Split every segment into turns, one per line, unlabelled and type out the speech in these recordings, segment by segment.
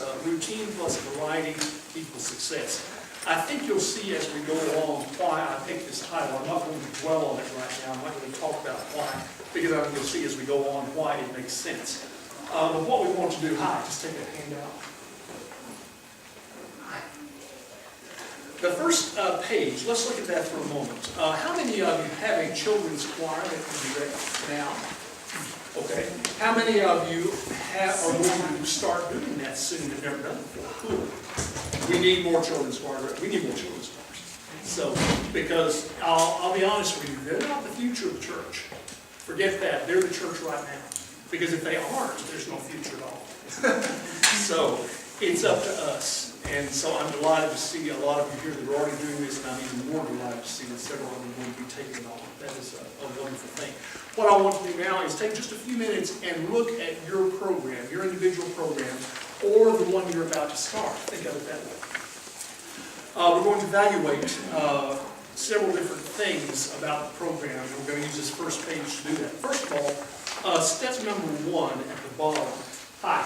is routine plus variety equals success. I think you'll see as we go along why I picked this title. I'm not going to dwell on it right now. I'm not going to talk about why, because I think you'll see as we go on why it makes sense. But what we want to do, just take a handout. The first page, let's look at that for a moment. How many of you have a children's choir that can do that now? Okay. How many of you are going to start doing that soon that never done it before? Cool. We need more children's choir. We need more children's choirs. So, because I'll be honest with you, they're not the future of the church. Forget that. They're the church right now. Because if they aren't, there's no future at all. So, it's up to us. And so I'm delighted to see a lot of you here that are already doing this, and I'm even more delighted to see that several of them are going to be taking it on. That is a wonderful thing. What I want to do now is take just a few minutes and look at your program, your individual program, or the one you're about to start. Think of it that way. We're going to evaluate several different things about the program, and we're going to use this first page to do that. First of all, step number 1 at the bottom. Hi.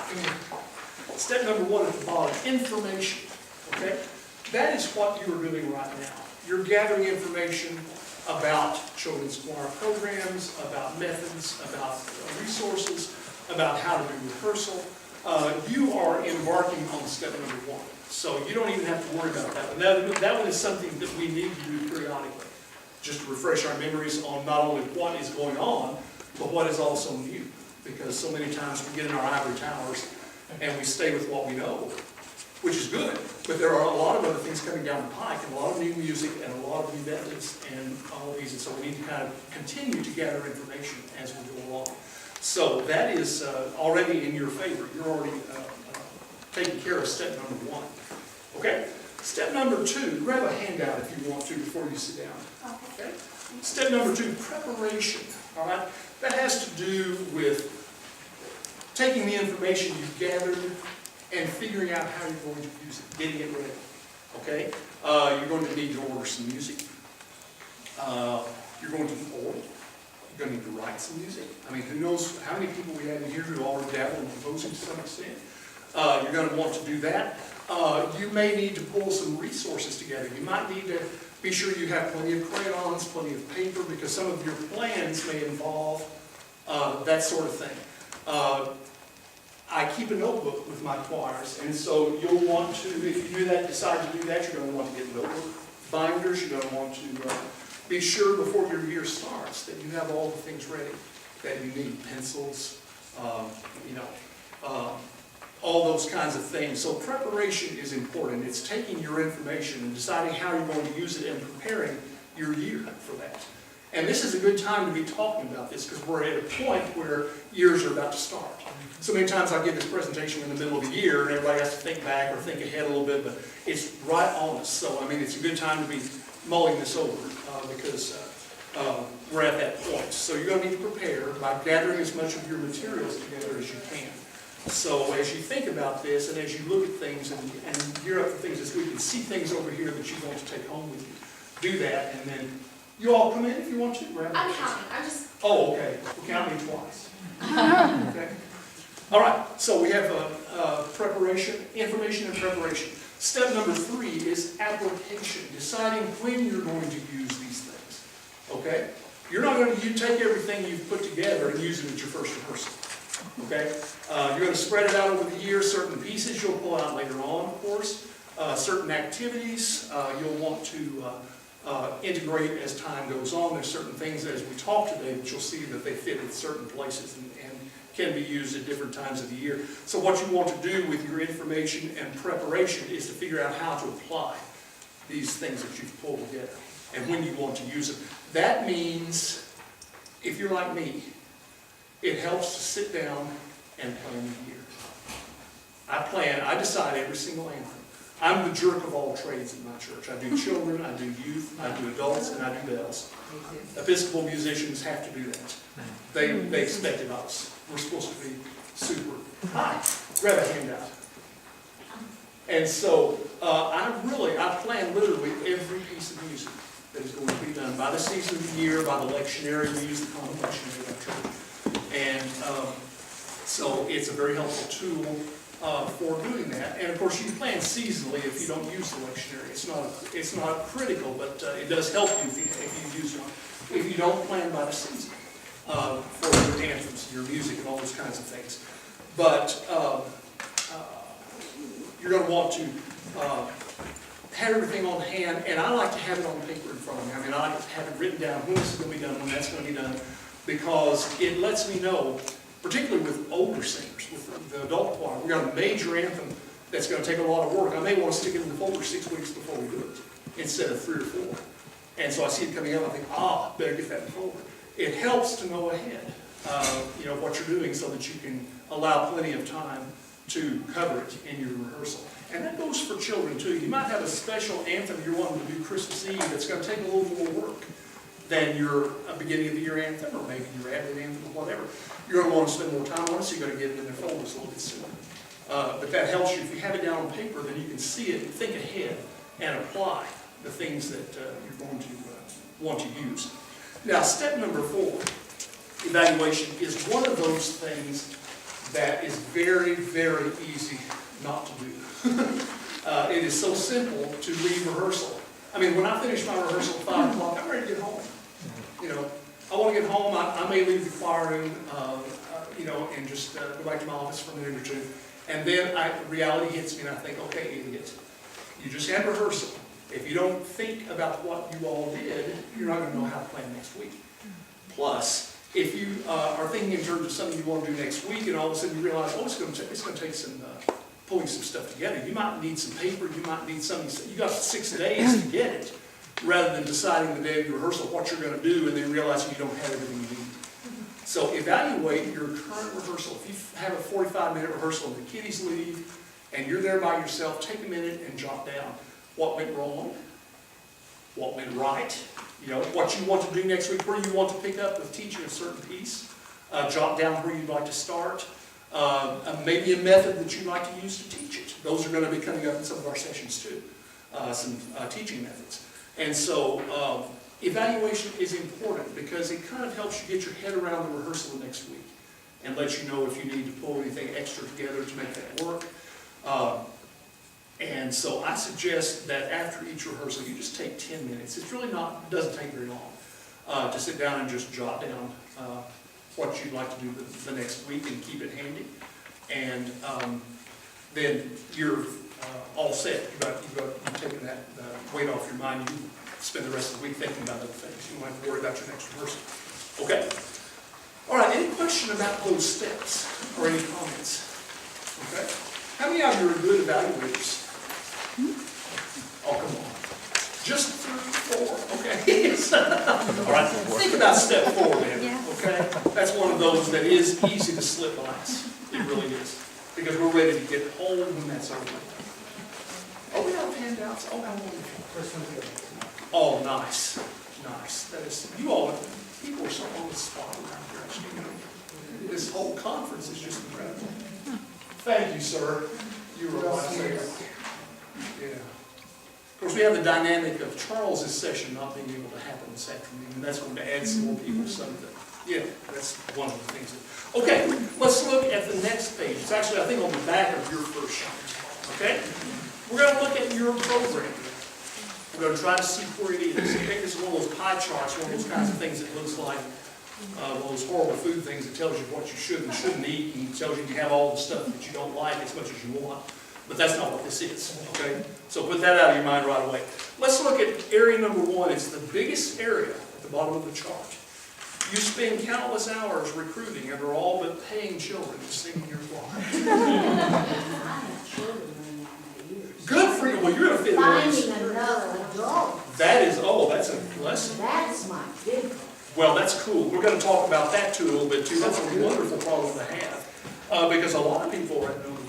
Step number 1 at the bottom, information. Okay? That is what you are doing right now. You're gathering information about children's choir programs, about methods, about resources, about how to do rehearsal. You are embarking on step number 1. So you don't even have to worry about that one. That one is something that we need to do periodically, just to refresh our memories on not only what is going on, but what is also new. Because so many times we get in our ivory towers and we stay with what we know, which is good, but there are a lot of other things coming down the pike, and a lot of new music, and a lot of new methods, and all of these, and so we need to kind of continue to gather information as we go along. So that is already in your favor. You're already taking care of step number 1. Okay? Step number 2, grab a handout if you want to before you sit down. Okay? Step number 2, preparation. All right? That has to do with taking the information you've gathered and figuring out how you're going to use it, getting it ready. Okay? You're going to need to order some music. You're going to need to write some music. I mean, who knows how many people we have in here who already dabble in composing to some extent. You're going to want to do that. You may need to pull some resources together. You might need to be sure you have plenty of crayons, plenty of paper, because some of your plans may involve that sort of thing. I keep a notebook with my choirs, and so you'll want to, if you decide to do that, you're going to want to get notebook binders. You're going to want to be sure before your year starts that you have all the things ready that you need, pencils, all those kinds of things. So preparation is important. It's taking your information and deciding how you're going to use it and preparing your year for that. And this is a good time to be talking about this because we're at a point where years are about to start. So many times I give this presentation in the middle of the year and everybody has to think back or think ahead a little bit, but it's right on us. So, I mean, it's a good time to be mulling this over because we're at that point. So you're going to need to prepare by gathering as much of your materials together as you can. So as you think about this and as you look at things and gear up for things this week and see things over here that you want to take home with you, do that, and then you all come in if you want to. Grab
I'm counting. I'm just...
Oh, okay. We'll count me twice. Okay. All right. So we have preparation, information and preparation. Step number 3 is application, deciding when you're going to use these things. Okay? You're not going to take everything you've put together and use it at your first rehearsal. Okay? You're going to spread it out over the year. Certain pieces you'll pull out later on, of course. Certain activities you'll want to integrate as time goes on. There's certain things as we talk today that you'll see that they fit in certain places and can be used at different times of the year. So what you want to do with your information and preparation is to figure out how to apply these things that you've pulled together and when you want to use them. That means, if you're like me, it helps to sit down and plan the year. I decide every single anthem. I'm the jerk of all trades in my church. I do children, I do youth, I do adults, and I do bells. Episcopal musicians have to do that. They expect it of us. We're supposed to be super. Hi, grab a handout. And so I plan literally every piece of music that is going to be done by the season of the year, by the lectionary. We use the common lectionary at our church. And so it's a very helpful tool for doing that. And of course, you can plan seasonally if you don't use the lectionary. It's not critical, but it does help you if you use one. If you don't plan by the season for your anthems, your music, and all those kinds of things. But you're going to want to have everything on hand, and I like to have it on paper in front of me. I mean, I like to have it written down when this is going to be done, when that's going to be done, because it lets me know, particularly with older singers, with the adult choir, we got a major anthem that's going to take a lot of work. I may want to stick it in the folder 6 weeks before we do it, instead of 3 or 4. And so I see it coming up, I think, better get that in the folder. It helps to know ahead, what you're doing so that you can allow plenty of time to cover it in your rehearsal. And that goes for children too. You might have a special anthem you're wanting to do Christmas Eve that's going to take a little more work than your beginning of the year anthem, or maybe your Advent anthem, or whatever. You're going to want to spend more time on it, so you're going to get it in their folders a little bit sooner. But that helps you. If you have it down on paper, then you can see it and think ahead and apply the things that you're going to want to use. Now, step number 4, evaluation, is one of those things that is very, very easy not to do. It is so simple to leave rehearsal. I mean, when I finish my rehearsal at 5 o'clock, I'm ready to get home. I want to get home. I may leave the choir room, and just go back to my office for a minute or two. And then reality hits me, and I think, okay, idiot, you just had rehearsal. If you don't think about what you all did, you're not going to know how to plan next week. Plus, if you are thinking in terms of something you want to do next week, and all of a sudden you realize, it's going to take some pulling some stuff together. You might need some paper. You might need something. You got 6 days to get it, rather than deciding the day of your rehearsal what you're going to do, and then realizing you don't have everything you need. So evaluate your current rehearsal. If you have a 45-minute rehearsal and the kiddies leave, and you're there by yourself, take a minute and jot down what went wrong, what went right, what you want to do next week, where you want to pick up with teaching a certain piece. Jot down where you'd like to start. Maybe a method that you'd like to use to teach it. Those are going to be coming up in some of our sessions too. Some teaching methods. And so evaluation is important because it kind of helps you get your head around the rehearsal the next week and lets you know if you need to pull anything extra together to make that work. And so I suggest that after each rehearsal, you just take 10 minutes. It's really doesn't take very long to sit down and just jot down what you'd like to do the next week and keep it handy. And then you're all set. You've taken that weight off your mind. You spend the rest of the week thinking about other things. You don't have to worry about your next rehearsal. Okay? All right, any question about those steps or any comments? Okay? How many of you are good evaluators? Oh, come on. Just 3, 4, okay. All right, think about step 4 then, okay? That's one of those that is easy to slip by us. It really is. Because we're ready to get home when that's over. Oh, we have handouts? Oh, how wonderful. Oh, nice. Nice. That is, people are so on the spot around here, actually. This whole conference is just incredible. Thank you, sir. You were my favorite. Yeah. Of course, we have the dynamic of Charles's session not being able to happen this afternoon, and that's going to add some more people. That's one of the things. Okay, let's look at the next page. It's actually, I think, on the back of your first sheet. Okay? We're going to look at your program. We're going to try to see where it is. I think this is one of those pie charts, one of those kinds of things that looks like one of those horrible food things that tells you what you should and shouldn't eat, and tells you you have all the stuff that you don't like as much as you want. But that's not what this is, okay? So put that out of your mind right away. Let's look at area number 1. It's the biggest area at the bottom of the chart. You spend countless hours recruiting and are all but paying children to sing in your choir. Good for you. Well, you're going to fit in
Finding another adult.
that's a lesson.
That's my big one.
Well, that's cool. We're going to talk about that too a little bit too. That's a wonderful problem to have. Because a lot of people are at no time.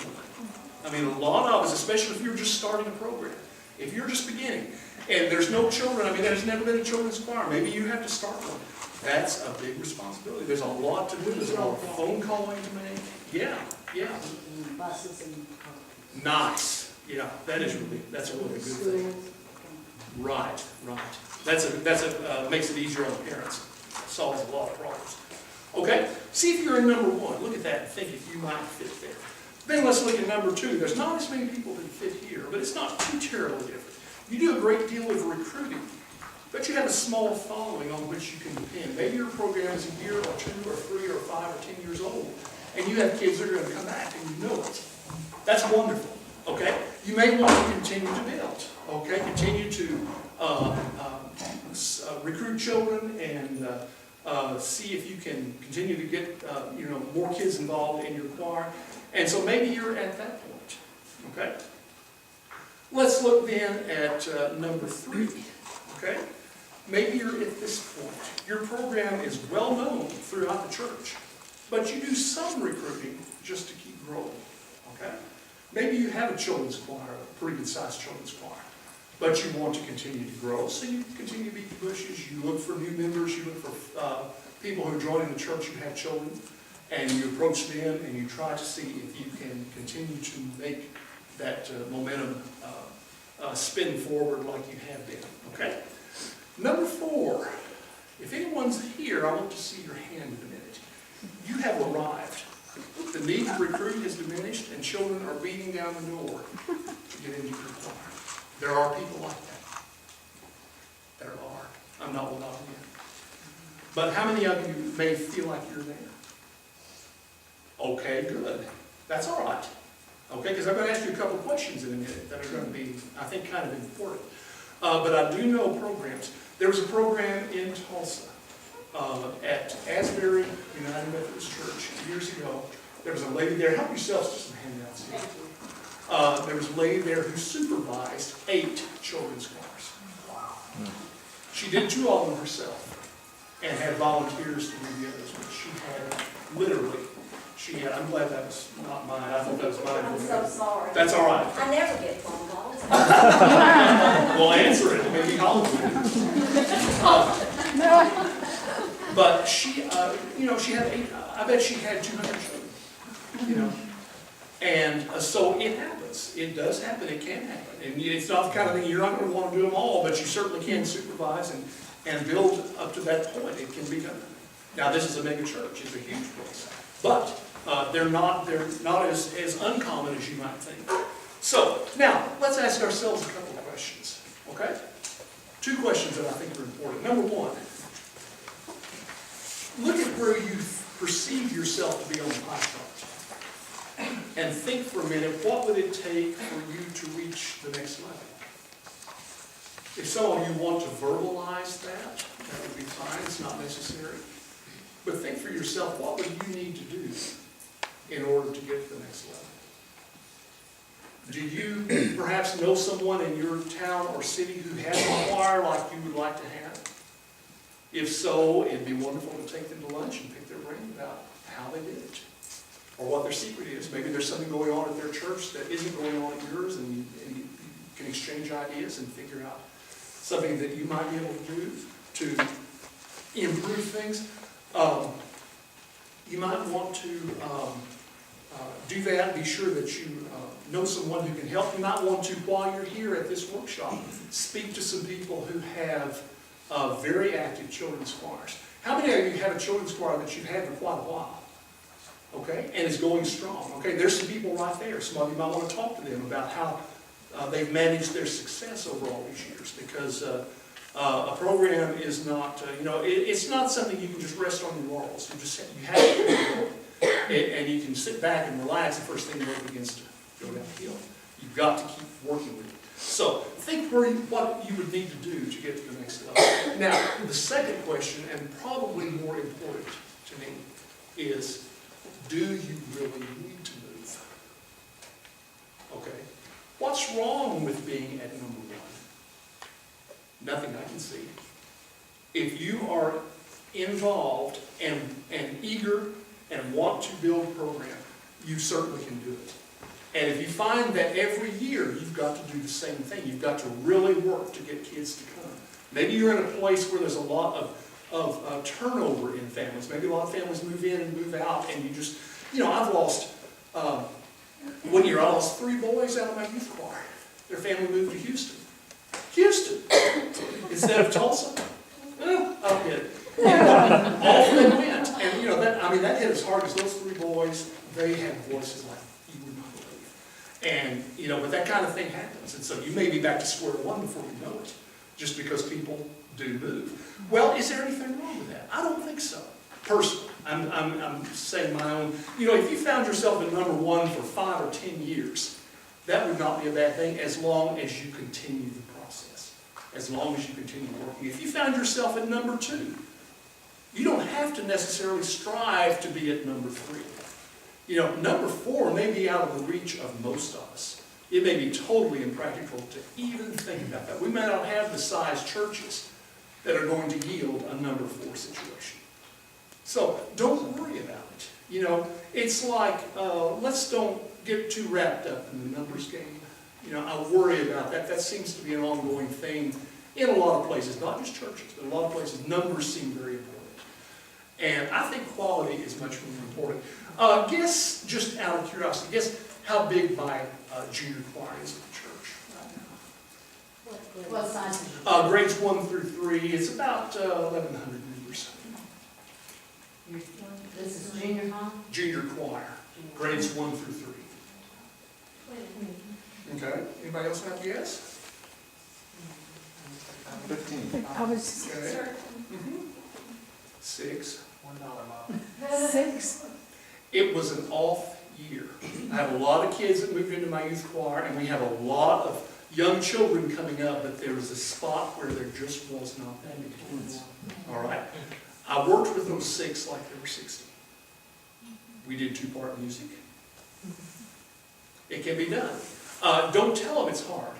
I mean, a lot of us, especially if you're just starting a program, if you're just beginning, and there's no children, there's never been a children's choir, maybe you have to start one. That's a big responsibility. There's a lot to do. There's a lot of phone calling to make. Yeah.
Buses and
Nice. Yeah, that's a really good thing. Right. Makes it easier on the parents. Solves a lot of problems. Okay, see if you're in number 1. Look at that and think if you might fit there. Then let's look at number 2. There's not as many people that fit here, but it's not too terribly different. You do a great deal of recruiting, but you have a small following on which you can depend. Maybe your program is a year or 2 or 3 or 5 or 10 years old, and you have kids that are going to come back, and you know it. That's wonderful, okay? You may want to continue to build, okay? Continue to recruit children and see if you can continue to get more kids involved in your choir. And so maybe you're at that point, okay? Let's look then at number 3, okay? Maybe you're at this point. Your program is well known throughout the church, but you do some recruiting just to keep growing, okay? Maybe you have a children's choir, a pretty good-sized children's choir, but you want to continue to grow, so you continue to beat the bushes, you look for new members, you look for people who are joining the church who have children, and you approach them and you try to see if you can continue to make that momentum spin forward like you have been, okay? Number 4, if anyone's here, I want to see your hand in a minute. You have arrived. The need to recruit has diminished and children are beating down the door to get into your choir. There are people like that. There are. I'm not one of them yet. But how many of you may feel like you're there? Okay, good. That's all right. Okay, because I'm going to ask you a couple of questions in a minute that are going to be, I think, kind of important. But I do know programs. There was a program in Tulsa at Asbury United Methodist Church years ago. There was a lady there. Help yourselves to some handouts here. There was a lady there who supervised 8 children's choirs. She did 2 of them herself and had volunteers to do the others. But she had literally, I'm glad that was not mine. I thought that was mine.
I'm so sorry.
That's all right.
I never get phone calls.
Well, answer it. Maybe Hollywood. But she, she had 8. I bet she had 200 children. And so it happens. It does happen. It can happen. And it's not the kind of thing you're not going to want to do them all, but you certainly can supervise and build up to that point. It can be done. Now, this is a mega church. It's a huge place. But they're not as uncommon as you might think. So, now, let's ask ourselves a couple of questions, okay? 2 questions that I think are important. Number 1, look at where you perceive yourself to be on the pie chart. And think for a minute, what would it take for you to reach the next level? If some of you want to verbalize that would be fine. It's not necessary. But think for yourself, what would you need to do in order to get to the next level? Do you perhaps know someone in your town or city who has a choir like you would like to have? If so, it'd be wonderful to take them to lunch and pick their brain about how they did it, or what their secret is. Maybe there's something going on at their church that isn't going on at yours, and you can exchange ideas and figure out something that you might be able to do to improve things. You might want to do that. Be sure that you know someone who can help. You might want to, while you're here at this workshop, speak to some people who have very active children's choirs. How many of you have a children's choir that you've had for quite a while? Okay, and is going strong. Okay, there's some people right there. Some of you might want to talk to them about how they've managed their success over all these years, because a program is not, it's not something you can just rest on your laurels. You have to keep going, and you can sit back and relax the first thing the road begins to go downhill. You've got to keep working with it. So think what you would need to do to get to the next level. Now, the second question, and probably more important to me, is, do you really need to move? Okay. What's wrong with being at number 1? Nothing I can see. If you are involved and eager and want to build a program, you certainly can do it. And if you find that every year you've got to do the same thing, you've got to really work to get kids to come. Maybe you're in a place where there's a lot of turnover in families. Maybe a lot of families move in and move out, and you just, I've lost, one year I lost 3 boys out of my youth choir. Their family moved to Houston. Instead of Tulsa. I'll get it. Off they went. And that hit us hard, because those 3 boys, they had voices like you would not believe. And, but that kind of thing happens. And so you may be back to square one before you know it, just because people do move. Well, is there anything wrong with that? I don't think so. Personally, I'm saying my own. If you found yourself at number one for 5 or 10 years, that would not be a bad thing as long as you continue the process, as long as you continue working. If you found yourself at number 2, you don't have to necessarily strive to be at number 3. Number 4 may be out of the reach of most of us. It may be totally impractical to even think about that. We may not have the size churches that are going to yield a number 4 situation. So don't worry about it. It's like, let's don't get too wrapped up in the numbers game. I worry about that. That seems to be an ongoing thing in a lot of places, not just churches, but a lot of places. Numbers seem very important. And I think quality is much more important. Guess, just out of curiosity, guess how big my junior choir is at the church right
What size?
now. Grades 1 through 3, it's about 1,100 members.
This is junior high?
Junior choir, grades 1 through 3. Okay, anybody else have a guess?
15.
I was
Okay. 6.
$1, 6.
It was an off year. I have a lot of kids that moved into my youth choir, and we have a lot of young children coming up, but there was a spot where there just was not that many kids. All right? I worked with those 6 like they were 60. We did 2-part music. It can be done. Don't tell them it's hard,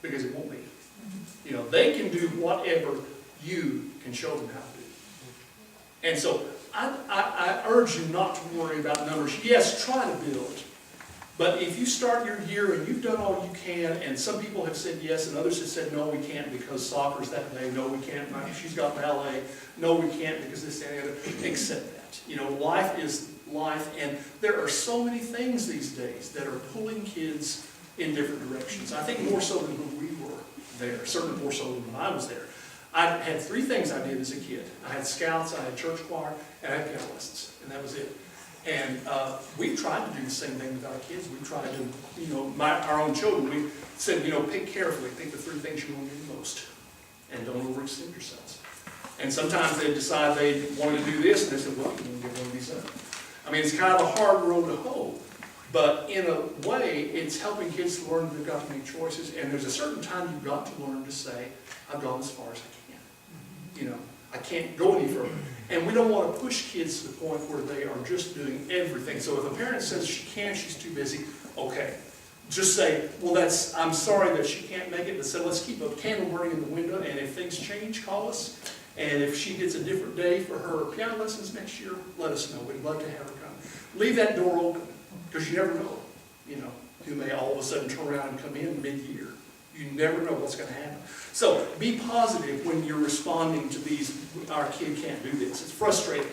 because it won't be. They can do whatever you can show them how to do. And so I urge you not to worry about numbers. Yes, try to build. But if you start your year and you've done all you can, and some people have said yes and others have said no, we can't because soccer's that day, no, we can't, she's got ballet, no, we can't because this and the other, accept that. Life is life, and there are so many things these days that are pulling kids in different directions. I think more so than when we were there, certainly more so than when I was there. I had 3 things I did as a kid. I had scouts, I had church choir, and I had piano lessons, and that was it. And we tried to do the same thing with our kids. We tried to, our own children, we said, pick carefully, pick the 3 things you want to do the most, and don't overextend yourselves. And sometimes they decide they wanted to do this, and they said, well, you can get one of these done. I mean, it's kind of a hard road to hoe, but in a way, it's helping kids to learn they've got to make choices, and there's a certain time you've got to learn to say, I've gone as far as I can. I can't go any further. And we don't want to push kids to the point where they are just doing everything. So if a parent says she can't, she's too busy, okay. Just say, well, I'm sorry that she can't make it, but say, let's keep a candle burning in the window, and if things change, call us. And if she gets a different day for her piano lessons next year, let us know. We'd love to have her come. Leave that door open, because you never know, who may all of a sudden turn around and come in mid-year. You never know what's going to happen. So be positive when you're responding to these, our kid can't do this. It's frustrating,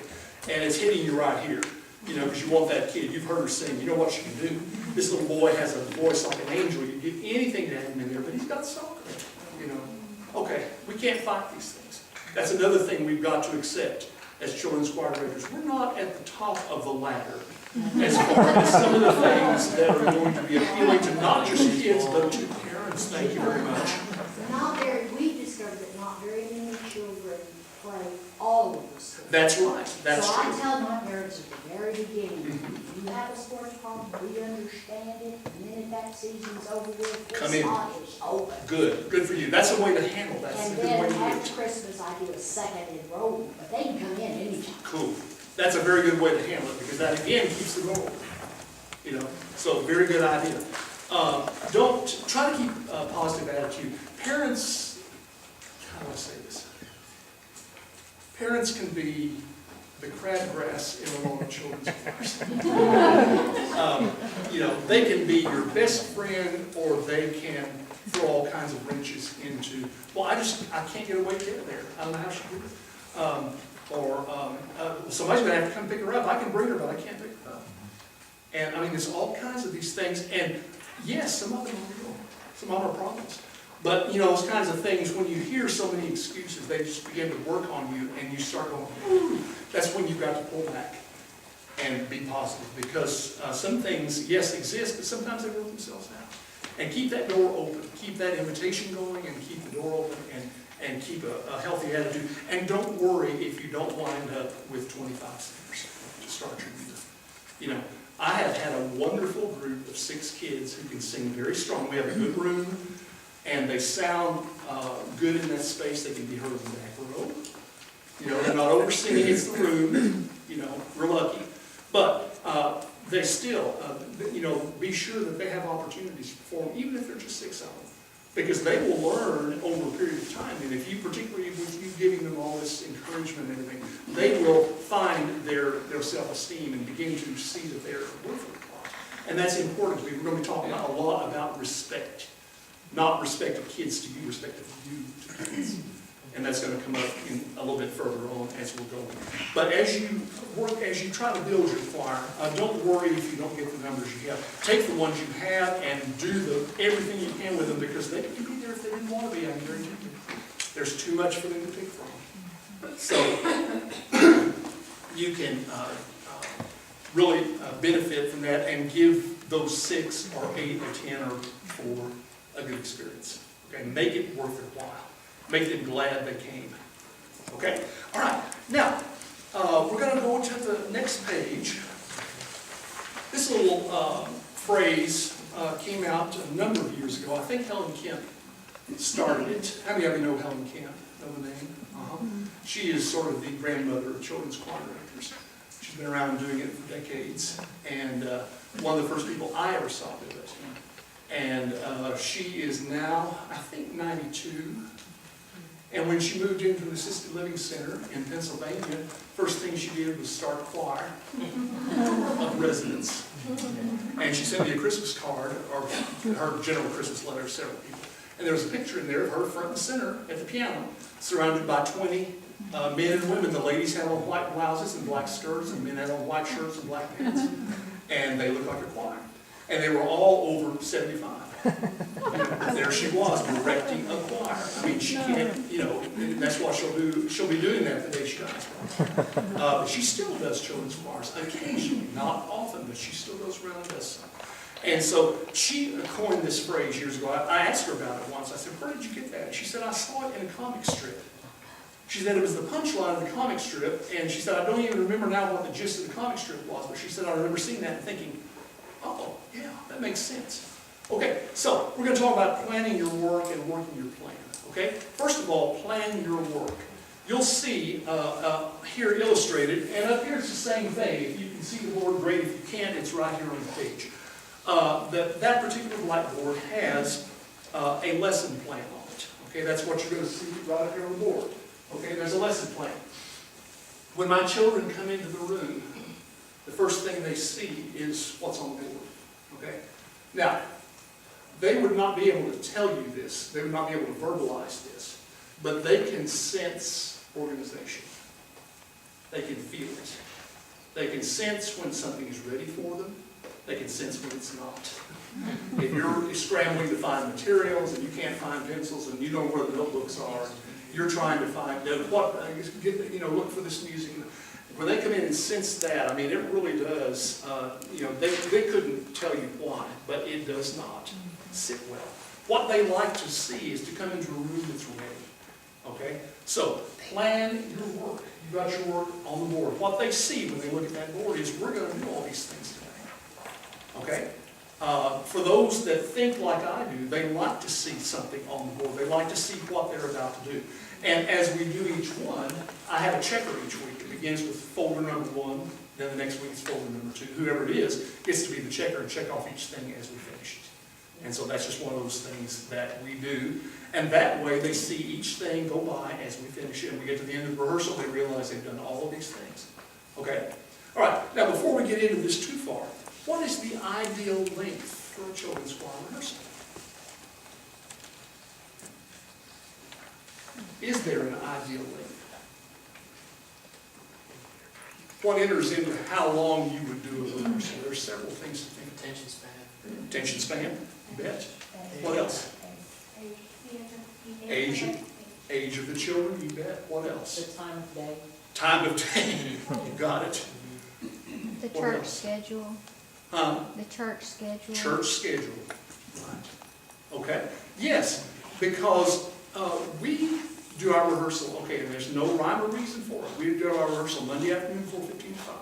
and it's hitting you right here, because you want that kid. You've heard her sing. You know what she can do. This little boy has a voice like an angel. You give anything to have him in there, but he's got soccer. Okay, we can't fight these things. That's another thing we've got to accept as children's choir directors. We're not at the top of the ladder as far as some of the things that are going to be appealing to not just kids, but to parents. Thank you very much.
We've discovered that not very many children play all of the sports.
That's right. That's
so
true.
I tell my parents at the very beginning, if you have a sports problem, we understand it. The minute that season's over with,
Come
this
in.
spot is open.
Good. Good for you. That's a way to handle that. That's
And
a good way
then
to do
after
it.
Christmas, I do a second enrollment, but they can come in anytime.
Cool. That's a very good way to handle it, because that again keeps the door open. So very good idea. Don't try to keep a positive attitude. Parents, how do I say this? Parents can be the crabgrass in a lot of children's choirs. They can be your best friend, or they can throw all kinds of wrenches into, well, I can't get away to get there. I don't know how she did it. Somebody's going to have to come pick her up. I can bring her, but I can't pick her up. And there's all kinds of these things. And yes, some of them are real. Some of them are problems. But, those kinds of things, when you hear so many excuses, they just begin to work on you, and you start going, ooh, that's when you've got to pull back. and be positive, because some things, yes, exist, but sometimes they work themselves out. And keep that door open, keep that invitation going, and keep the door open, and keep a healthy attitude. And don't worry if you don't wind up with 25 singers to start your year. You know, I have had a wonderful group of 6 kids who can sing very strong. We have a good room, and they sound good in that space. They can be heard in the back row. You know, they're not over-singing, it's the room. You know, we're lucky. But they still, you know, be sure that they have opportunities to perform, even if they're just 6 of them. Because they will learn over a period of time, and if you, particularly with you giving them all this encouragement and everything, they will find their self-esteem and begin to see that they're worth it. And that's important. We're going to be talking a lot about respect. Not respect of kids to you, respect of you to kids. And that's going to come up a little bit further on as we're going. But as you work, as you try to build your choir, don't worry if you don't get the numbers you have. Take the ones you have and do everything you can with them, because they could be there if they didn't want to be, I guarantee you. There's too much for them to pick from. So you can really benefit from that and give those 6 or 8 or 10 or 4 a good experience. Okay, make it worth their while. Make them glad they came. Okay? All right. Now, we're going to go to the next page. This little phrase came out a number of years ago. I think Helen Kemp started it. How many of you know Helen Kemp? Know the name? She is sort of the grandmother of children's choir directors. She's been around doing it for decades. And one of the first people I ever saw do it. And she is now, I think, 92. And when she moved into an assisted living center in Pennsylvania, first thing she did was start a choir of residents. And she sent me a Christmas card, or her general Christmas letter to several people. And there was a picture in there of her front and center at the piano, surrounded by 20 men and women. The ladies had on white blouses and black skirts, and men had on white shirts and black pants. And they looked like a choir. And they were all over 75. And there she was, directing a choir. I mean, she can't, you know, that's what she'll do. She'll be doing that the day she dies. But she still does children's choirs occasionally, not often, but she still goes around and does some. And so she coined this phrase years ago. I asked her about it once. I said, "Where did you get that?" And she said, "I saw it in a comic strip." She said it was the punchline of the comic strip, and she said, "I don't even remember now what the gist of the comic strip was," but she said, "I remember seeing that and thinking, oh, yeah, that makes sense." Okay, so we're going to talk about planning your work and working your plan. Okay, first of all, plan your work. You'll see here illustrated, and up here it's the same thing. If you can see the board, great. If you can't, it's right here on the page. That particular blackboard has a lesson plan on it. Okay, that's what you're going to see right up here on the board. Okay, there's a lesson plan. When my children come into the room, the first thing they see is what's on the board. Okay, now, they would not be able to tell you this. They would not be able to verbalize this. But they can sense organization. They can feel it. They can sense when something is ready for them. They can sense when it's not. If you're scrambling to find materials and you can't find pencils and you don't know where the notebooks are, you're trying to find, look for this music. When they come in and sense that, I mean, it really does, they couldn't tell you why, but it does not sit well. What they like to see is to come into a room that's ready. Okay? So, plan your work. You've got your work on the board. What they see when they look at that board is, we're going to do all these things today. Okay? For those that think like I do, they like to see something on the board. They like to see what they're about to do. And as we do each one, I have a checker each week. It begins with folder number 1, then the next week is folder number 2. Whoever it is gets to be the checker and check off each thing as we finish it. And so that's just one of those things that we do. And that way they see each thing go by as we finish it. And we get to the end of the rehearsal, they realize they've done all of these things. Okay? All right. Now, before we get into this too far, what is the ideal length for a children's choir rehearsal? Is there an ideal length? What enters into how long you would do a rehearsal? There are several things to think of.
Attention span.
Attention span, you bet. What else? Age of the children, you bet. What else?
The time of day.
Time of day, you got it.
The
What
church
else?
schedule,
Huh?
the church schedule.
Church schedule. Right. Okay? Yes, because we do our rehearsal, okay, and there's no rhyme or reason for it. We do our rehearsal Monday afternoon, 4:15 to 5.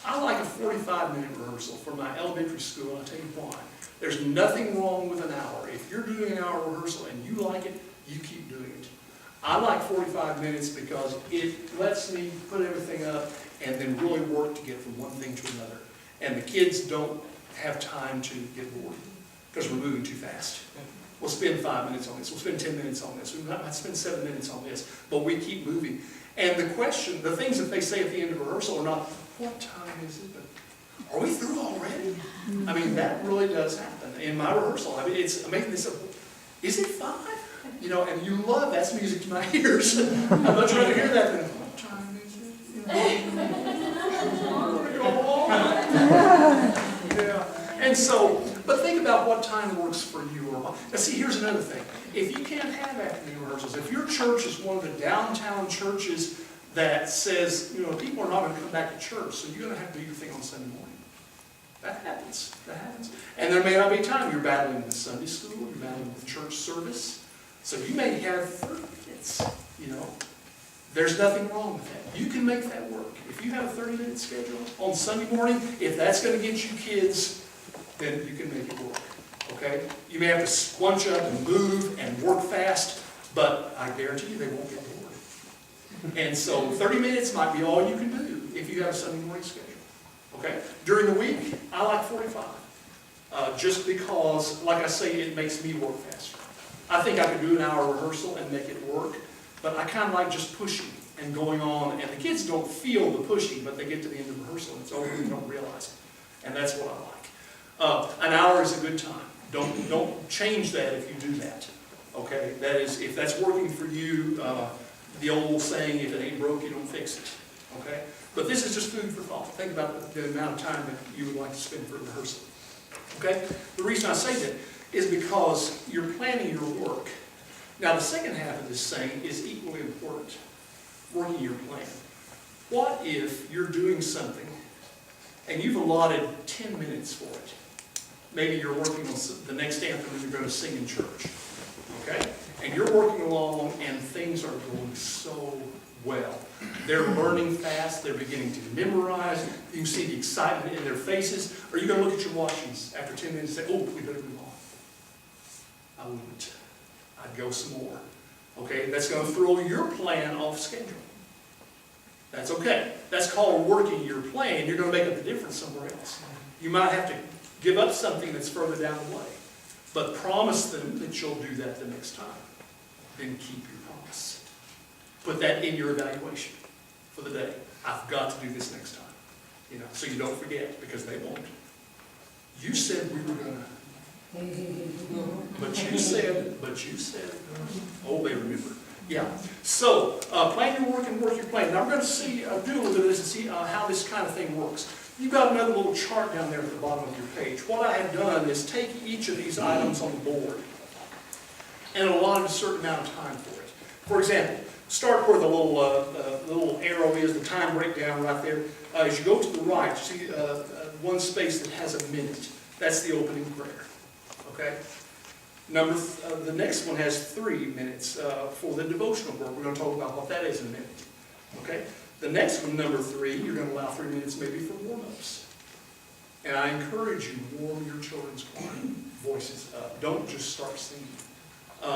I like a 45-minute rehearsal for my elementary school, and I'll tell you why. There's nothing wrong with an hour. If you're doing an hour rehearsal and you like it, you keep doing it. I like 45 minutes because it lets me put everything up and then really work to get from one thing to another. And the kids don't have time to get bored because we're moving too fast. We'll spend 5 minutes on this, we'll spend 10 minutes on this, we might spend 7 minutes on this, but we keep moving. And the question, the things that they say at the end of rehearsal are not, what time is it? But are we through already? I mean, that really does happen in my rehearsal. I mean, it's amazing. Is it 5? You know, and you love, that's music to my ears. I'd much rather hear that than, what time is it? Yeah. And so, but think about what time works for you. Now see, here's another thing. If you can't have afternoon rehearsals, if your church is one of the downtown churches that says, you know, people are not going to come back to church, so you're going to have to do your thing on Sunday morning. That happens. That happens. And there may not be time. You're battling with Sunday school, you're battling with church service. So you may have 30 minutes, you know. There's nothing wrong with that. You can make that work. If you have a 30-minute schedule on Sunday morning, if that's going to get you kids, then you can make it work. Okay? You may have to squunch up and move and work fast, but I guarantee you they won't get bored. And so 30 minutes might be all you can do if you have a Sunday morning schedule. Okay? During the week, I like 45. Just because, like I say, it makes me work faster. I think I could do an hour rehearsal and make it work, but I kind of like just pushing and going on, and the kids don't feel the pushing, but they get to the end of rehearsal and it's over and they don't realize it. And that's what I like. An hour is a good time. Don't change that if you do that. Okay? That is, if that's working for you, the old saying, if it ain't broke, you don't fix it. Okay? But this is just food for thought. Think about the amount of time that you would like to spend for rehearsal. Okay? The reason I say that is because you're planning your work. Now, the second half of this saying is equally important. Working your plan. What if you're doing something and you've allotted 10 minutes for it? Maybe you're working on the next anthem you're going to sing in church. Okay? And you're working along and things are going so well. They're learning fast. They're beginning to memorize. You can see the excitement in their faces. Are you going to look at your watches after 10 minutes and say, oh, we better move on? I wouldn't. I'd go some more. Okay? That's going to throw your plan off schedule. That's okay. That's called working your plan. You're going to make up the difference somewhere else. You might have to give up something that's further down the way. But promise them that you'll do that the next time. Then keep your promise. Put that in your evaluation for the day. I've got to do this next time. You know, so you don't forget, because they won't. You said we were going to. But you said, oh, they remember. Yeah. So, plan your work and work your plan. Now, we're going to see, do a little bit of this and see how this kind of thing works. You've got another little chart down there at the bottom of your page. What I have done is take each of these items on the board and allotted a certain amount of time for it. For example, start where the little arrow is, the time breakdown right there. As you go to the right, you see one space that has a minute. That's the opening prayer. Okay? The next one has 3 minutes for the devotional work. We're going to talk about what that is in a minute. Okay? The next one, number 3, you're going to allow 3 minutes maybe for warm-ups. And I encourage you, warm your children's choir voices up. Don't just start singing.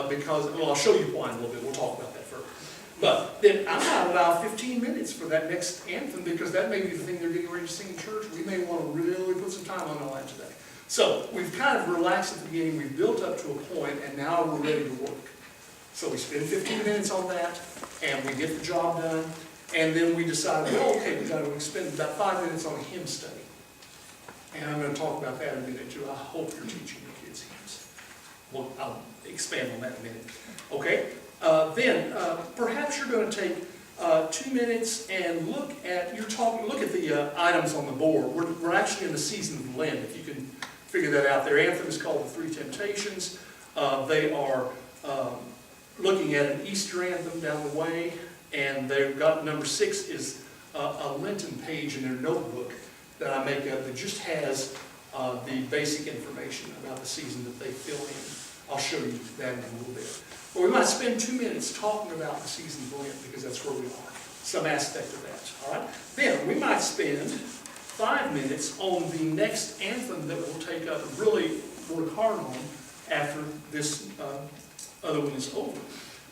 Because, well, I'll show you why in a little bit. We'll talk about that further. But then I might allow 15 minutes for that next anthem, because that may be the thing they're getting ready to sing in church. We may want to really put some time on all that today. So we've kind of relaxed at the beginning. We've built up to a point, and now we're ready to work. So we spend 15 minutes on that, and we get the job done. And then we decide, well, okay, we've got to spend about 5 minutes on a hymn study. And I'm going to talk about that in a minute, too. I hope you're teaching your kids hymns. Well, I'll expand on that in a minute. Okay? Then, perhaps you're going to take 2 minutes and look at the items on the board. We're actually in the season of Lent, if you can figure that out. Their anthem is called The Three Temptations. They are looking at an Easter anthem down the way, and they've got number 6 is a Linton page in their notebook that I make up that just has the basic information about the season that they fill in. I'll show you that in a little bit. But we might spend 2 minutes talking about the season blend because that's where we are, some aspect of that, all right? Then we might spend 5 minutes on the next anthem that we'll take up and really work hard on after this other one is over,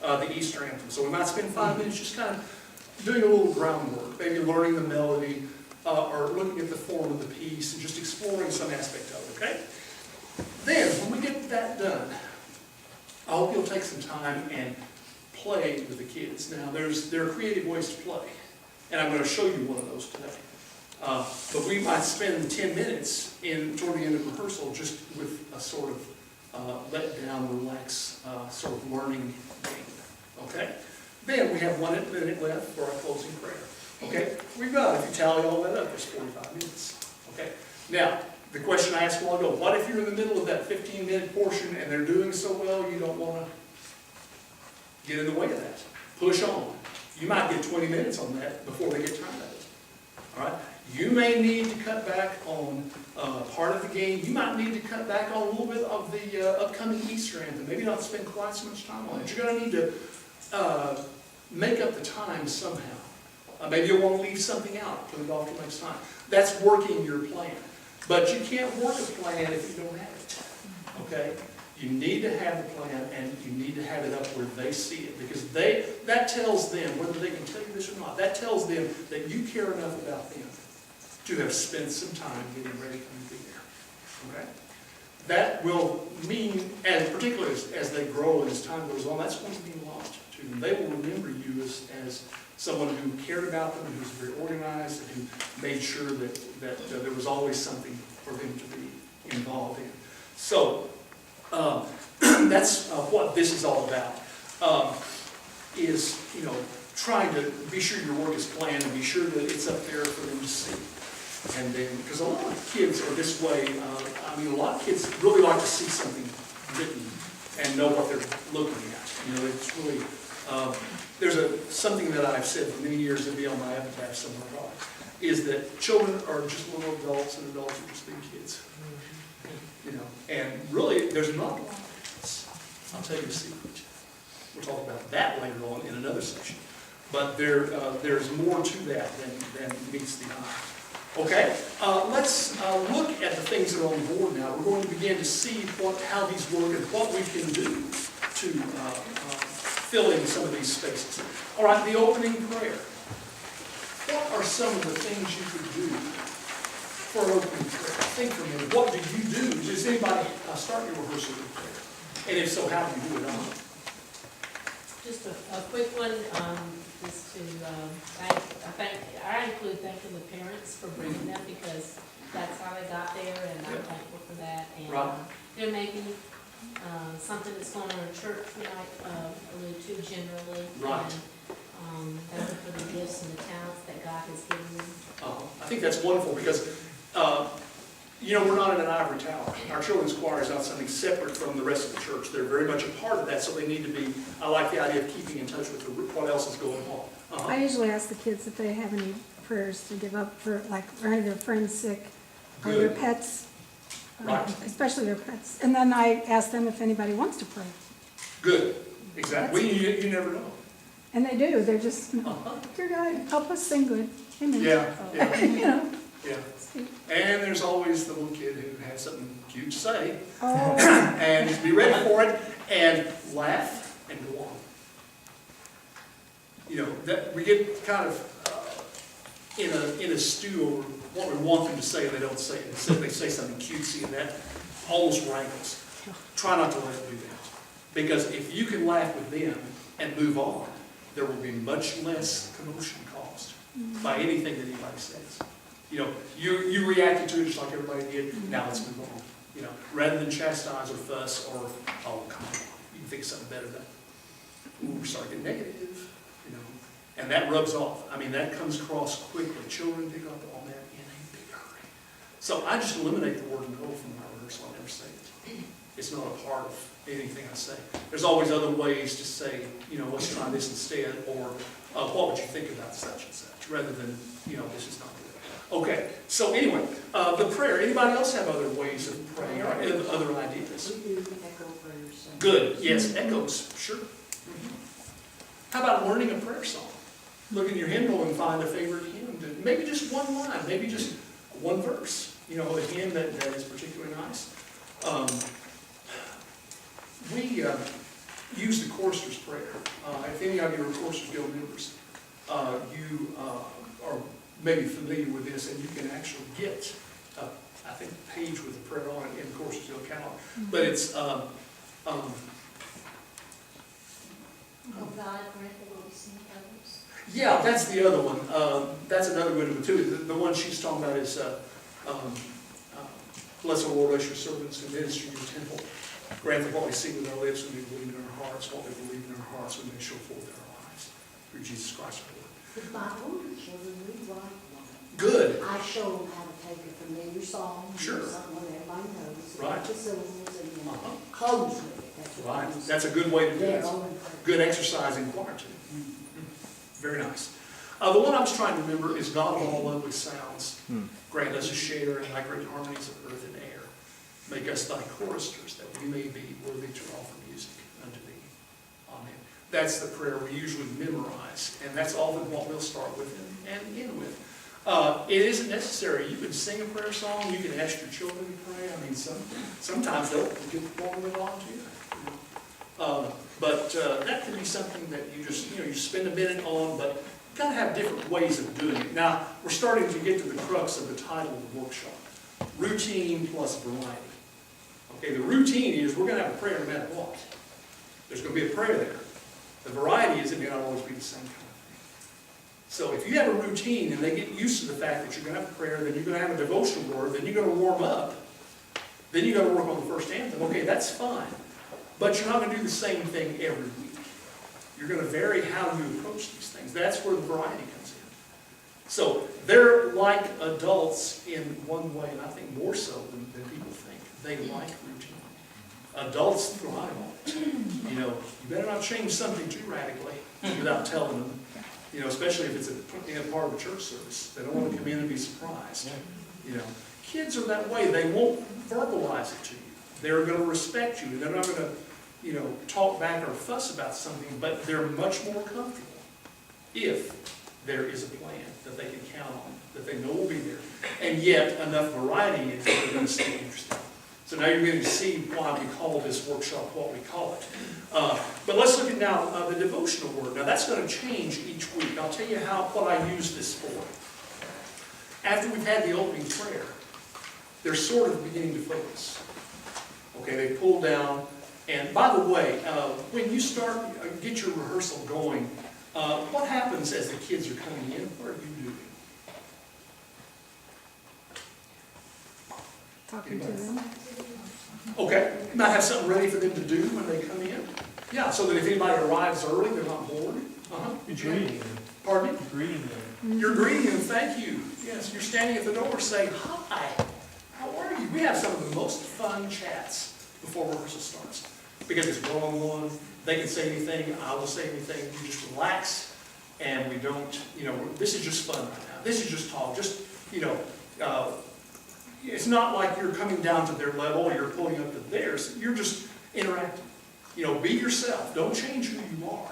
the Easter anthem. So we might spend 5 minutes just kind of doing a little groundwork, maybe learning the melody, or looking at the form of the piece and just exploring some aspect of it, okay? Then, when we get that done, I hope you'll take some time and play with the kids. Now, there are creative ways to play, and I'm going to show you one of those today. But we might spend 10 minutes toward the end of rehearsal just with a sort of let down, relax, sort of learning game, okay? Then we have 1 minute left for our closing prayer. Okay, we've got, if you tally all that up, there's 45 minutes. Okay, now, the question I asked a while ago, what if you're in the middle of that 15-minute portion and they're doing so well you don't want to get in the way of that? Push on. You might get 20 minutes on that before they get tired of it. All right, you may need to cut back on part of the game. You might need to cut back on a little bit of the upcoming Easter anthem. Maybe not spend quite so much time on it. You're going to need to make up the time somehow. Maybe you'll want to leave something out, put it off till next time. That's working your plan. But you can't work a plan if you don't have it. Okay? You need to have the plan, and you need to have it up where they see it. Because that tells them, whether they can tell you this or not, that tells them that you care enough about them to have spent some time getting ready for you to be there. Okay? That will mean, and particularly as they grow and as time goes on, that's going to mean a lot to them. They will remember you as someone who cared about them, who was very organized, and who made sure that there was always something for them to be involved in. So, that's what this is all about, is, trying to be sure your work is planned and be sure that it's up there for them to see. And then, because a lot of kids are this way, a lot of kids really like to see something written and know what they're looking at. It's really, there's something that I've said for many years, it'll be on my epitaph somewhere, probably, is that children are just little adults and adults are just big kids. And really, there's not a lot of kids. I'll tell you a secret. We'll talk about that later on in another section. But there's more to that than meets the eye. Okay, let's look at the things that are on the board now. We're going to begin to see how these work and what we can do to fill in some of these spaces. All right, the opening prayer. What are some of the things you could do for an opening prayer? Think for a minute. What do you do? Does anybody start your rehearsal with prayer? And if so, how do you do it?
Just a quick one, just to I include thanking the parents for bringing them, because that's how they got there, and I'm thankful for that. And
Right.
There may be something that's going on in church we might allude to generally.
Right.
And thankful for the gifts and the talents that God has given them.
I think that's wonderful because, we're not in an ivory tower. Our children's choir is not something separate from the rest of the church. They're very much a part of that, so they need to be, I like the idea of keeping in touch with what else is going on.
I usually ask the kids if they have any prayers to give up for, like, are any of their friends sick, or their
Good.
pets,
Right.
especially their pets. And then I ask them if anybody wants to pray.
Good, exactly. You never know.
And they do. They're just, dear God, help us sing good. Amen.
Yeah. Yeah. And there's always the little kid who has something cute to say,
Oh,
and just be ready for it, and laugh and go on. That we get kind of in a stew over what we want them to say, and they don't say it. Instead, they say something cutesy, and that almost rankles. Try not to let it do that, because if you can laugh with them and move on, there will be much less commotion caused by anything that anybody says. You reacted to it just like everybody did. Now let's move on. Rather than chastise or fuss or, oh, come on, you can think of something better than, ooh, we're starting to get negative. And that rubs off. That comes across quickly. Children pick up on that in a big hurry. So I just eliminate the word no from my rehearsal. I never say it. It's not a part of anything I say. There's always other ways to say, let's try this instead, or what would you think about such and such, rather than, this is not good. Okay, so anyway, the prayer. Anybody else have other ways of praying, or other ideas?
We do echo prayers. So.
Good, yes, echoes, sure. How about learning a prayer song? Look in your hymnal and find a favorite hymn. Maybe just one line, maybe just one verse. A hymn that is particularly nice. We use the chorister's prayer. If any of you are choristers guild members, you are maybe familiar with this, and you can actually get, I think, a page with a prayer on it in the choristers guild calendar. But it's
Oh God, grant the Lord sing others.
yeah, that's the other one. That's another good one too. The one she's talking about is, bless, O Lord, bless your servants who minister in your temple. Grant that what we sing with our lips, and we believe in our hearts, what we believe in our hearts, we may show forth in our lives. Through Jesus Christ our Lord.
With my older children, we write one.
Good.
I show them how to take a familiar song,
Sure.
something that everybody knows,
Right.
the syllables, and then
Uh-huh.
close with it. That's what
Right.
I use.
That's a good way to do
Their
it.
own prayer.
Good exercise in choir too. Very nice. The one I was trying to remember is God of all lovely sounds. Grant us a share in thy great harmonies of earth and air. Make us thy choristers, that we may be worthy to offer music unto thee. Amen. That's the prayer we usually memorize, and that's often what we'll start with and end with. It isn't necessary. You can sing a prayer song. You can ask your children to pray. I mean, sometimes they'll get along with volunteer. But that can be something that you just, you spend a minute on, but you gotta have different ways of doing it. Now, we're starting to get to the crux of the title of the workshop. Routine plus variety. Okay, the routine is we're gonna have a prayer no matter what. There's gonna be a prayer there. The variety is it may not always be the same kind of thing. So if you have a routine and they get used to the fact that you're gonna have a prayer, then you're gonna have a devotional word, then you're gonna warm up, then you gotta work on the first anthem. Okay, that's fine. But you're not going to do the same thing every week. You're going to vary how you approach these things. That's where the variety comes in. So they're like adults in one way, and I think more so than people think. They like routine. Adults thrive on it. You better not change something too radically without telling them. Especially if it's a part of a church service. They don't want to come in and be surprised. Kids are that way. They won't verbalize it to you. They're going to respect you. They're not going to, talk back or fuss about something, but they're much more comfortable if there is a plan that they can count on, that they know will be there, and yet enough variety is that they're going to stay interested. So now you're going to see why we call this workshop what we call it. But let's look at now the devotional word. Now that's going to change each week. I'll tell you what I use this for. After we've had the opening prayer, they're sort of beginning to focus. Okay, they pull down. And by the way, when you get your rehearsal going, what happens as the kids are coming in? What are you doing?
Talking to them.
Okay, you might have something ready for them to do when they come in. Yeah, so that if anybody arrives early, they're not bored.
You're greeting them.
Pardon me?
You're greeting them.
You're greeting them, thank you. Yes, you're standing at the door saying, hi, how are you? We have some of the most fun chats before rehearsal starts. Because it's one-on-one, they can say anything, I will say anything, you just relax, and we don't, this is just fun right now. This is just talk, it's not like you're coming down to their level or you're pulling up to theirs, you're just interacting. Be yourself, don't change who you are.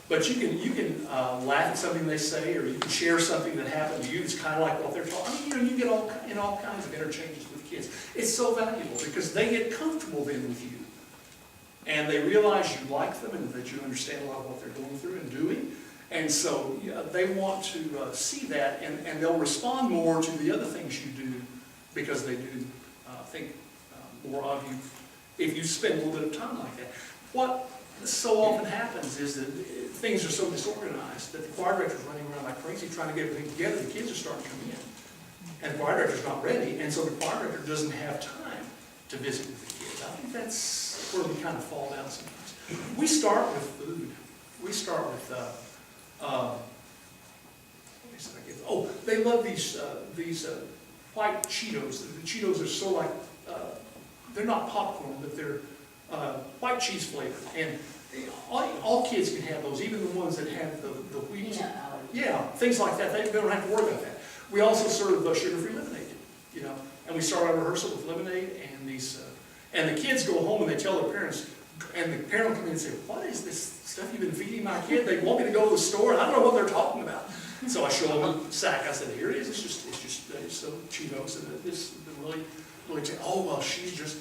But you can laugh at something they say, or you can share something that happened to you that's kind of like what they're talking. You get all kinds of interchanges with kids. It's so valuable because they get comfortable then with you. And they realize you like them and that you understand a lot of what they're going through and doing. And so they want to see that, and they'll respond more to the other things you do because they do think more of you if you spend a little bit of time like that. What so often happens is that things are so disorganized that the choir director's running around like crazy trying to get everything together. The kids are starting to come in. And the choir director's not ready, and so the choir director doesn't have time to visit with the kids. I think that's where we kind of fall down sometimes. We start with food. We start with, they love these white Cheetos. The Cheetos are so like they're not popcorn, but they're white cheese flavored. And all kids can have those, even the ones that have the wheat.
Peanut allergy.
Yeah, things like that. They don't have to worry about that. We also serve sugar-free lemonade, you know. And we start our rehearsal with lemonade, and and the kids go home and they tell their parents, and the parent will come in and say, "What is this stuff you've been feeding my kid? They want me to go to the store, and I don't know what they're talking about." So I show them a sack. I said, "Here it is. It's just Cheetos, and this really, oh well, she's just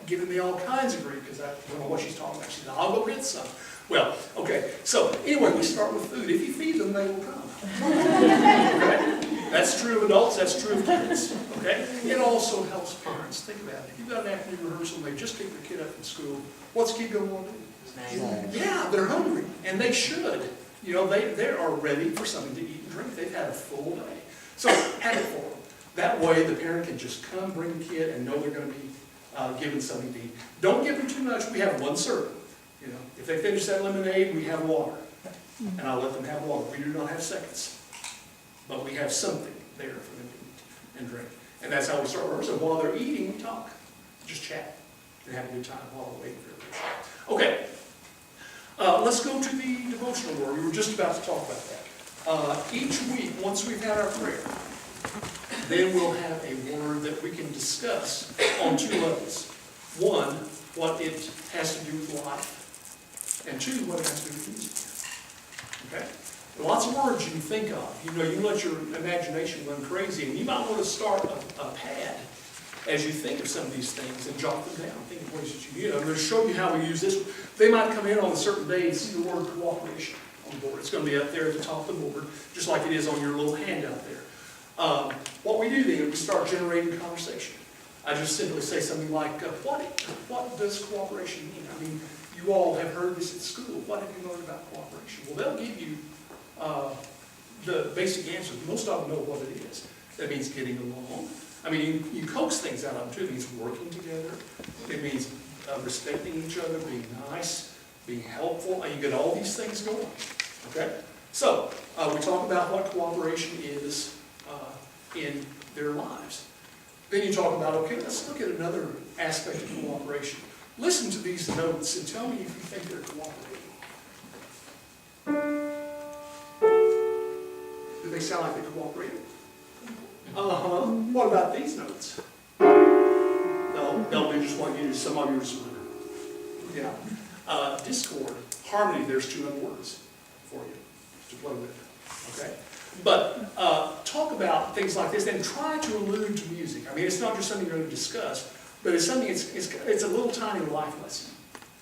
giving me all kinds of grief because I don't know what she's talking about." She said, "I'll go get some." Well, okay. So anyway, we start with food. If you feed them, they will come. Okay? That's true of adults. That's true of kids. Okay. It also helps parents. Think about it. If you've got an afternoon rehearsal and they just picked their kid up from school, what's the kid going to want to do? Yeah, they're hungry, and they should. You know, they are ready for something to eat and drink. They've had a full day. So have it for them. That way the parent can just come, bring the kid, and know they're going to be given something to eat. Don't give them too much. We have one serving. You know, if they finish that lemonade, we have water. And I'll let them have water. We do not have seconds. But we have something there for them to eat and drink. And that's how we start rehearsal. While they're eating, we talk. Just chat and have a good time while we're waiting for everybody. Okay. Let's go to the devotional word. We were just about to talk about that. Each week, once we've had our prayer, then we'll have a word that we can discuss on two levels. One, what it has to do with life. And two, what it has to do with music. Okay? There are lots of words you can think of. You know, you can let your imagination run crazy, and you might want to start a pad as you think of some of these things and jot them down. Think of ways that you use them. I'm going to show you how we use this. They might come in on a certain day and see the word cooperation on the board. It's going to be up there at the top of the board, just like it is on your little handout there. What we do then is we start generating conversation. I just simply say something like, what does cooperation mean? I mean, you all have heard this at school. What have you learned about cooperation? Well, they'll give you the basic answer. Most of them know what it is. That means getting along. I mean, you coax things out of them too. It means working together. It means respecting each other, being nice, being helpful. And you get all these things going. Okay? So, we talk about what cooperation is in their lives. Then you talk about, okay, let's look at another aspect of cooperation. Listen to these notes and tell me if you think they're cooperating. Do they sound like they're cooperating? Uh-huh. What about these notes? No, they just want you to, some of yours. Yeah. Discord, harmony, there's two other words for you to play with. Okay? But talk about things like this and try to allude to music. I mean, it's not just something you're going to discuss, but it's something, it's a little tiny life lesson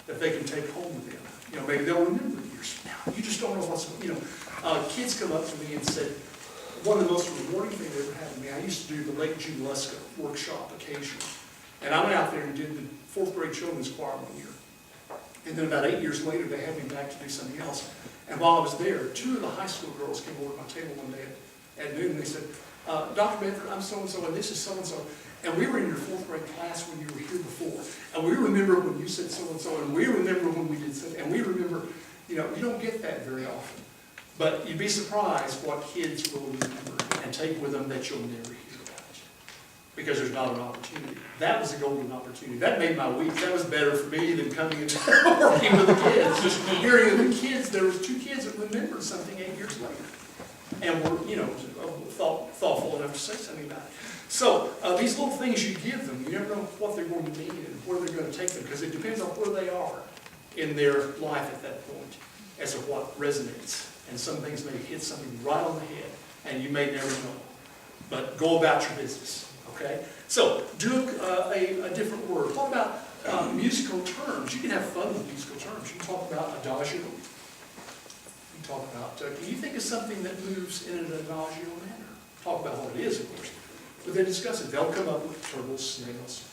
that they can take home with them. You know, maybe they'll remember years from now. You just don't know what's, you know. Kids come up to me and said, one of the most rewarding things they ever had to me, I used to do the Lake June Leska workshop occasionally. And I went out there and did the 4th grade children's choir one year. And then about 8 years later, they had me back to do something else. And while I was there, 2 of the high school girls came over to my table one day at noon, and they said, Dr. Bedford, I'm so-and-so, and this is so-and-so. And we were in your 4th grade class when you were here before. And we remember when you said so-and-so, and we remember when we did so, and we remember, you know, you don't get that very often. But you'd be surprised what kids will remember and take with them that you'll never hear about. Because there's not an opportunity. That was a golden opportunity. That made my week. That was better for me than coming and working with the kids. Just hearing of the kids, there was 2 kids that remembered something 8 years later. And were, you know, thoughtful enough to say something about it. So, these little things you give them, you never know what they're going to need and where they're going to take them, because it depends on where they are in their life at that point as to what resonates. And some things may hit something right on the head, and you may never know. But go about your business, okay? So, do a different word. Talk about musical terms. You can have fun with musical terms. You can talk about adagio. You can talk about, can you think of something that moves in an adagio manner? Talk about what it is, of course. But then discuss it. They'll come up with turtles, snails.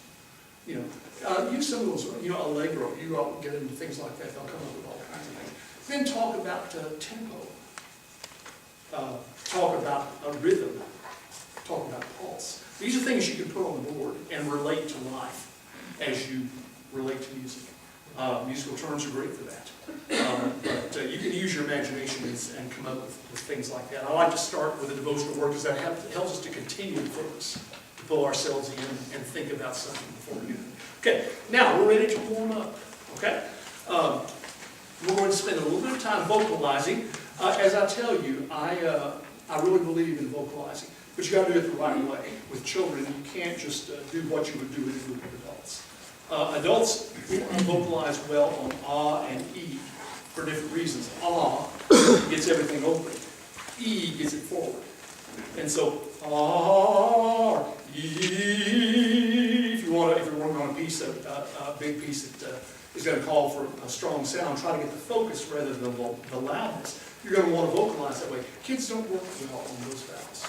You know, use some of those, you know, allegro. You all get into things like that. They'll come up with all kinds of things. Then talk about tempo. Talk about rhythm. Talk about pulse. These are things you can put on the board and relate to life as you relate to music. Musical terms are great for that. But you can use your imagination and come up with things like that. I like to start with a devotional word because that helps us to continue the focus. pull ourselves in and think about something before we do it. Okay, now we're ready to warm up, okay? We're going to spend a little bit of time vocalizing. As I tell you, I really believe in vocalizing, but you got to do it the right way. With children, you can't just do what you would do with a group of adults. Adults vocalize well on ah and e for different reasons. Ah gets everything open. E gets it forward. And so ah, e. If you're working on a piece, a big piece that is going to call for a strong sound, try to get the focus rather than the loudness. You're going to want to vocalize that way. Kids don't work well on those vowels.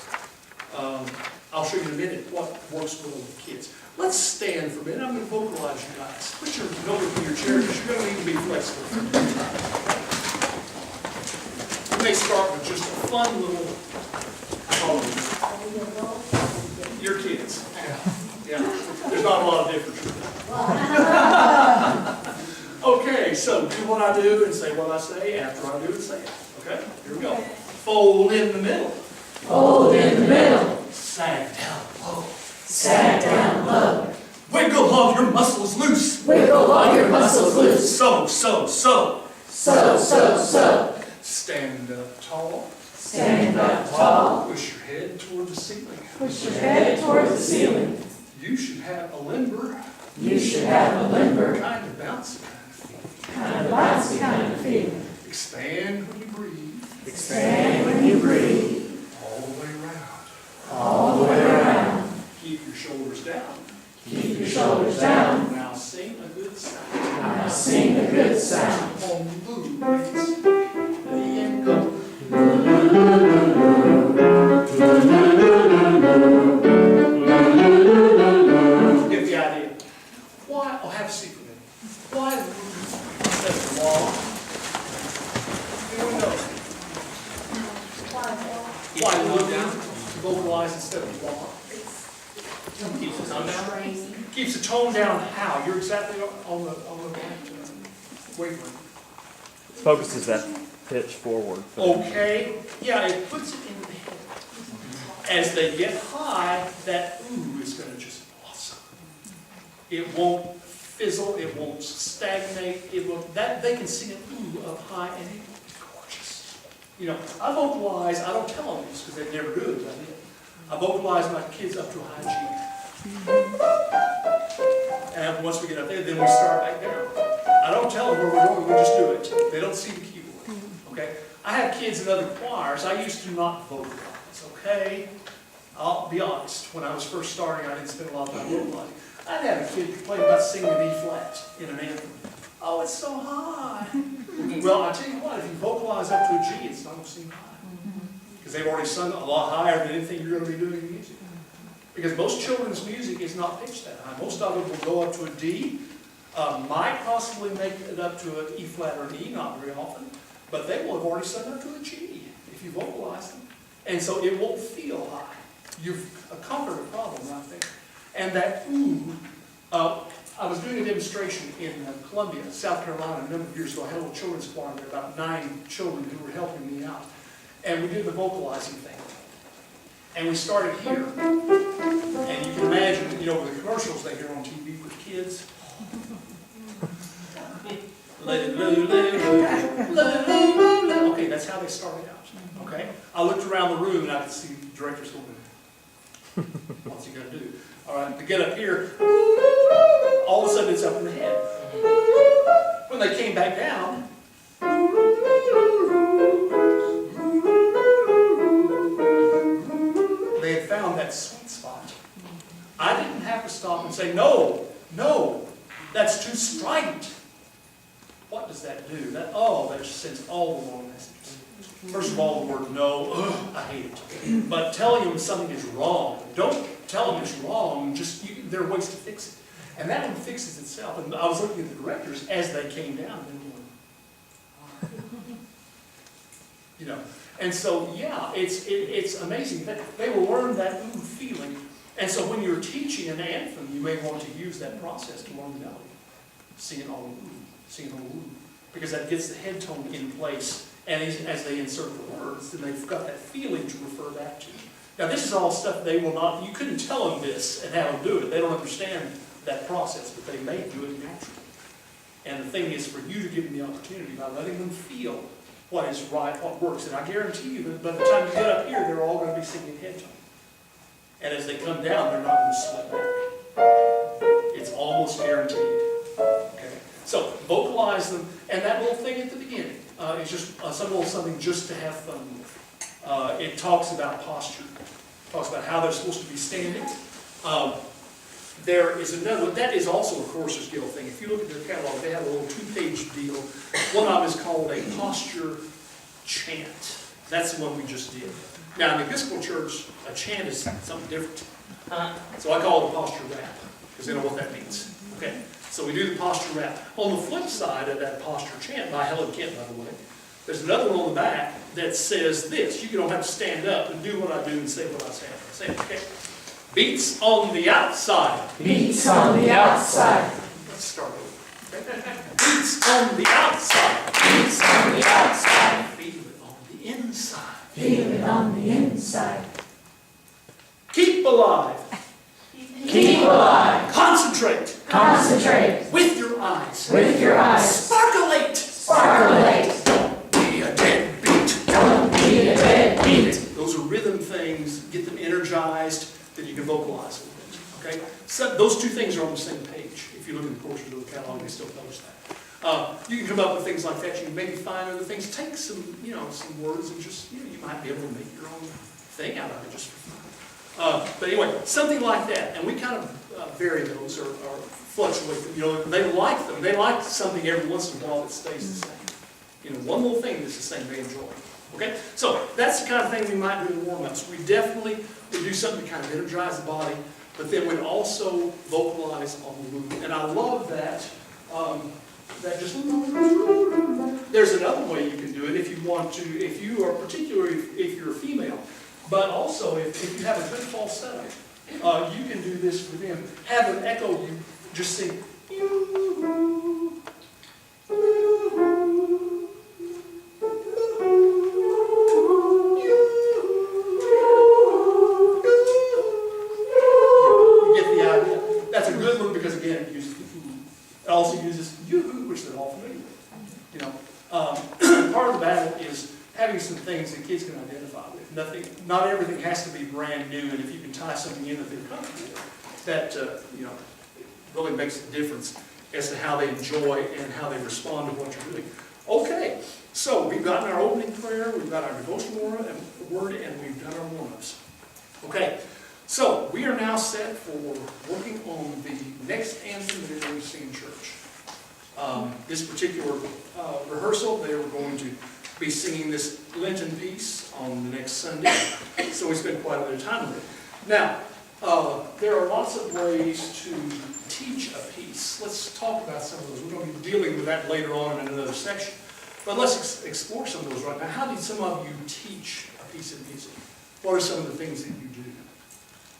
I'll show you in a minute what works well with kids. Let's stand for a minute. I'm going to vocalize you guys. Put your notebook in your chair because you're going to need to be flexible. We may start with just a fun little your kids. Yeah. There's not a lot of difference. Okay, so do what I do and say what I say after I do and say it. Okay? Here we go. Fold in the middle.
Fold in the middle.
Sag down low.
Sag down low.
Wiggle all your muscles loose.
Wiggle all your muscles loose.
So.
So.
Stand up tall.
Stand up tall.
Push your head toward the ceiling.
Push your head toward the ceiling.
You should have a limber,
You should have a limber,
kind of bouncy kind of feeling.
kind of bouncy kind of feeling.
Expand when you breathe.
Expand when you breathe.
All the way around.
All the way around.
Keep your shoulders down.
Keep your shoulders down.
Now sing a good sound.
Now sing a good sound.
On the blues. The end go. Get the idea. Why? Oh, have a seat for a minute. Why instead of law? Anyone knows? Why low down? Vocalize instead of law.
Keeps the tone down.
Keeps the tone down how? You're exactly on the right wavelength.
Focuses that pitch forward.
Okay, yeah, it puts it in the head. As they get high, that ooh is going to just blossom. It won't fizzle, it won't stagnate, it will, that they can sing an ooh up high and it will be gorgeous. You know, I vocalize, I don't tell them this because they never do it, but I did. I vocalize my kids up to a high G. And once we get up there, then we start back down. I don't tell them where we're going, we just do it. They don't see the keyboard, okay? I have kids in other choirs. I used to not vocalize, okay? I'll be honest. When I was first starting, I didn't spend a lot of time vocalizing. I'd have a kid complain about singing an E flat in an anthem. Oh, it's so high. Well, I tell you what, if you vocalize up to a G, it's not going to seem high. Because they've already sung a lot higher than anything you're going to be doing in music. Because most children's music is not pitched that high. Most of it will go up to a D, might possibly make it up to an E flat or an E, not very often, but they will have already sung up to a G if you vocalize them. And so it won't feel high. You've conquered a problem right there. And that ooh, I was doing a demonstration in Columbia, South Carolina, a number of years ago. I had a little children's choir there, about 9 children who were helping me out. And we did the vocalizing thing. And we started here. And you can imagine, you know, the commercials they hear on TV with kids. Okay, that's how they started out. Okay? I looked around the room and I could see the directors going, what's he going to do? All right, to get up here, all of a sudden it's up in the head. When they came back down, they had found that sweet spot. I didn't have to stop and say, no, that's too strident. What does that do? That just sends all the wrong messages. First of all, the word no, I hate it. But telling them something is wrong. Don't tell them it's wrong, there are ways to fix it. And that one fixes itself. And I was looking at the directors as they came down, and they were going, you know. And so, yeah, it's amazing. They will learn that ooh feeling. And so when you're teaching an anthem, you may want to use that process to learn the melody. Sing it all ooh, sing it all ooh. Because that gets the head tone in place. And as they insert the words, then they've got that feeling to refer back to. Now, this is all stuff they will not, you couldn't tell them this and have them do it. They don't understand that process, but they may do it naturally. And the thing is for you to give them the opportunity by letting them feel what is right, what works. And I guarantee you that by the time you get up here, they're all going to be singing head tone. And as they come down, they're not going to slip back. It's almost guaranteed. Okay? So vocalize them, and that little thing at the beginning is just some little something just to have fun with. It talks about posture. It talks about how they're supposed to be standing. There is another, that is also a Chorus Skill thing. If you look at their catalog, they have a little 2-page deal. One of them is called a posture chant. That's the one we just did. Now, in the Episcopal Church, a chant is something different. So I call it a posture rap, because they know what that means. Okay? So we do the posture rap. On the flip side of that posture chant, by Helen Kent, by the way, there's another one on the back that says this. You don't have to stand up and do what I do and say what I say. Okay? Beats on the outside.
Beats on the outside.
Let's start over. Okay? Beats on the outside.
Beats on the outside.
Feel it on the inside.
Feel it on the inside.
Keep alive.
Keep alive.
Concentrate.
Concentrate.
With your eyes.
With your eyes.
Sparkleate.
Sparkleate.
Don't be a deadbeat.
Don't be a deadbeat.
Those are rhythm things. Get them energized. Then you can vocalize a little bit. Okay? So those two things are on the same page. If you look at the Chorus Skill catalog, they still publish that. You can come up with things like that. You can maybe find other things. Take some, some words and just, you might be able to make your own thing out of it just for fun. But anyway, something like that. And we kind of vary those or fluctuate them. They like them. They like something every once in a while that stays the same. One little thing that's the same they enjoy. Okay? So that's the kind of thing we might do in warm-ups. We definitely would do something to kind of energize the body, but then we'd also vocalize on the movement. And I love that. There's another way you can do it if you want to, if you are particularly, if you're a female, but also if you have a good falsetto, you can do this with them. Have an echo, you just sing, that's a good one because again it uses it also uses yoo-hoo, which they're all familiar with. Part of the battle is having some things that kids can identify with. Not everything has to be brand new, and if you can tie something in that they're comfortable with, that really makes a difference as to how they enjoy and how they respond to what you're doing. Okay, so we've gotten our opening prayer, we've got our devotional word, and we've done our warm-ups. Okay. So, we are now set for working on the next anthem that we're going to sing in church. This particular rehearsal, they were going to be singing this Lenten piece on the next Sunday, so we spent quite a bit of time with it. Now, there are lots of ways to teach a piece. Let's talk about some of those. We're going to be dealing with that later on in another section. But let's explore some of those right now. How did some of you teach a piece of music? What are some of the things that you do?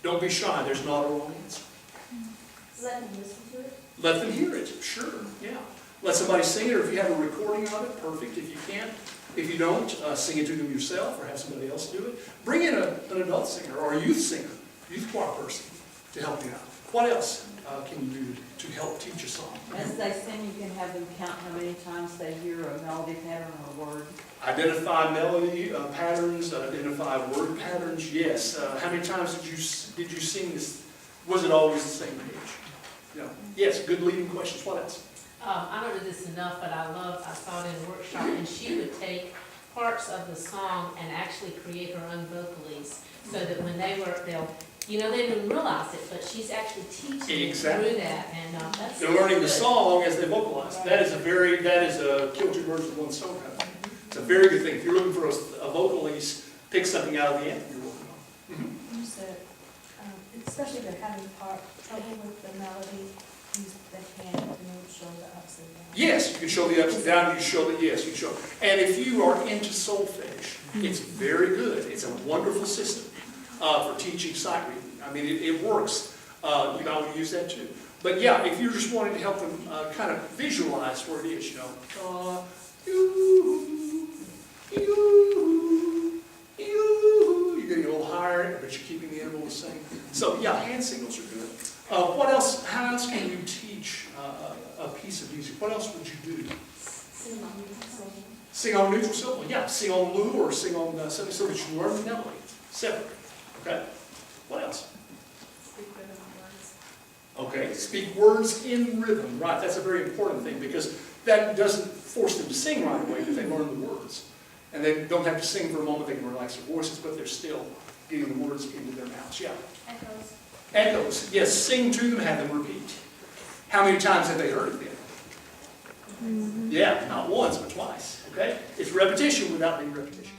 Don't be shy. There's not a wrong answer.
Let them listen to it.
Let them hear it. Sure. Yeah. Let somebody sing it, or if you have a recording of it, perfect. If you can't, if you don't, sing it to them yourself, or have somebody else do it. Bring in an adult singer or a youth singer, youth choir person to help you out. What else can you do to help teach a song?
As they sing, you can have them count how many times they hear a melody pattern or a word.
Identify melody patterns, identify word patterns. Yes. How many times did you sing this? Was it always the same page? No. Yes. Good leading questions. What else?
I don't do this enough, but I saw it in a workshop, and she would take parts of the song and actually create her own vocalies, so that when they didn't realize it, but she's actually teaching
exactly
through that, and that's.
They're learning the song as they vocalize. Right. That is a kill two birds with one stone kind of thing. It's a very good thing. If you're looking for a vocalist, pick something out of the anthem you're working on. Mm-hmm.
You said, especially if they're having trouble with the melody, use the hand to show the ups and downs.
Yes, you can show the ups and downs. You can show the yes. You can show. And if you are into solfege, it's very good. It's a wonderful system for teaching sight reading. I mean, it works. You might use that too. But yeah, if you're just wanting to help them kind of visualize where it is, you get a little higher, but you're keeping the interval the same. So, yeah, hand signals are good. What else, how else can you teach a piece of music? What else would you do? Sing on a neutral syllable, yeah. Sing on Lou or sing on something so that you learn the melody separately. Okay? What else?
Speak rhythm words.
Okay, speak words in rhythm. Right, that's a very important thing because that doesn't force them to sing right away, but they learn the words. And they don't have to sing for a moment, they can relax their voices, but they're still getting the words into their mouths. Yeah.
Echoes.
Echoes, yes, sing to them, have them repeat. How many times have they heard it then? Yeah, not once, but twice. Okay? It's repetition without being repetition.